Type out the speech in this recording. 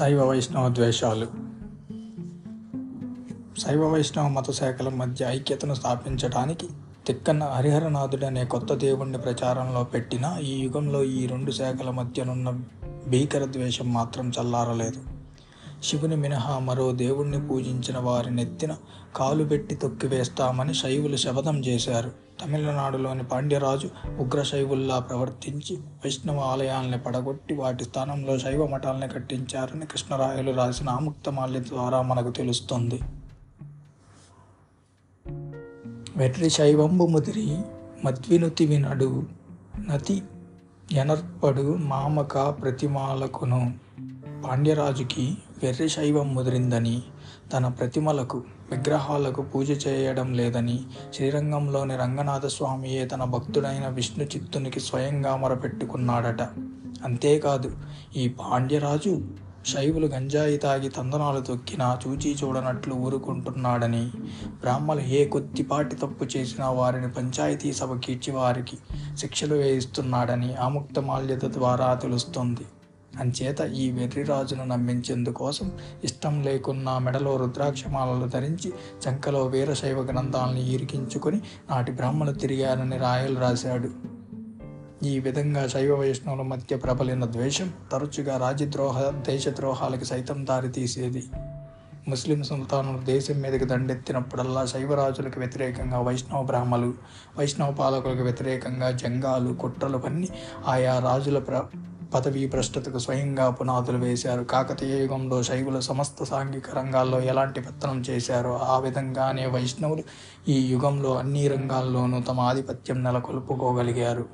శైవ వైష్ణవ ద్వేషాలు. శైవ వైష్ణవ మత శాఖల మధ్య ఐక్యతను స్థాపించడానికి తిక్కన్న హరిహరనాథుడు అనే కొత్త దేవుణ్ణి ప్రచారంలో పెట్టినా ఈ యుగంలో ఈ రెండు శాఖల మధ్యనున్న భీకర ద్వేషం మాత్రం చల్లారలేదు. శివుని మినహా మరో దేవుణ్ణి పూజించిన వారి నెత్తిన కాలు పెట్టి తొక్కివేస్తామని శైవులు శపథం చేశారు. తమిళనాడులోని పాండ్యరాజు ఉగ్రశైవుల్లా ప్రవర్తించి వైష్ణవ ఆలయాల్ని పడగొట్టి వాటి స్థానంలో శైవ మఠాల్ని కట్టించారని కృష్ణరాయలు రాసిన ఆముక్తమాల్య ద్వారా మనకు తెలుస్తుంది. వెర్రి శైవంబు ముదిరి మద్వినుతి వినడు నతి ఎనర్పడు మామక ప్రతిమాలకును. పాండ్యరాజుకి వెర్రి శైవం ముదిరిందని, తన ప్రతిమలకు విగ్రహాలకు పూజ చేయడం లేదని శ్రీరంగంలోని రంగనాథ స్వామియే తన భక్తుడైన విష్ణు చిత్తునికి స్వయంగా మొరపెట్టుకున్నాడట. అంతేకాదు, ఈ పాండ్యరాజు శైవులు గంజాయి తాగి తందనాలు తొక్కినా చూచి చూడనట్లు ఊరుకుంటున్నాడని, బ్రాహ్మలు ఏ కొద్దిపాటి తప్పు చేసినా వారిని పంచాయతీ సభకి ఇచ్చి వారికి శిక్షలు వేయిస్తున్నాడని ఆముక్తమాల్యత ద్వారా తెలుస్తుంది. అంచేత ఈ వెర్రిరాజును నమ్మించేందుకోసం ఇష్టం లేకున్నా మెడలో రుద్రాక్షమాలలు ధరించి చంకలో వీరశైవ గ్రంథాలని ఇరికించుకొని నాటి బ్రాహ్మణులు తిరిగారని రాయలు రాశాడు. ఈ విధంగా శైవ వైష్ణవుల మధ్య ప్రబలిన ద్వేషం తరచుగా రాజద్రోహ దేశద్రోహాలకి సైతం దారితీసేది. ముస్లిం సుల్తానులు దేశం మీదకి దండెత్తినప్పుడల్లా శైవరాజులకు వ్యతిరేకంగా వైష్ణవ బ్రాహ్మలు, వైష్ణవ పాలకులకు వ్యతిరేకంగా జంగాలు, కుట్రలు పన్ని ఆయా రాజుల పదవీ భ్రష్టతకు స్వయంగా పునాదులు వేశారు. కాకతీయ యుగంలో శైవుల సమస్త సాంఘిక రంగాల్లో ఎలాంటి పెత్తనం చేశారో ఆ విధంగానే వైష్ణవులు ఈ యుగంలో అన్ని రంగాల్లోనూ తమ ఆధిపత్యం నెలకొల్పుకోగలిగారు.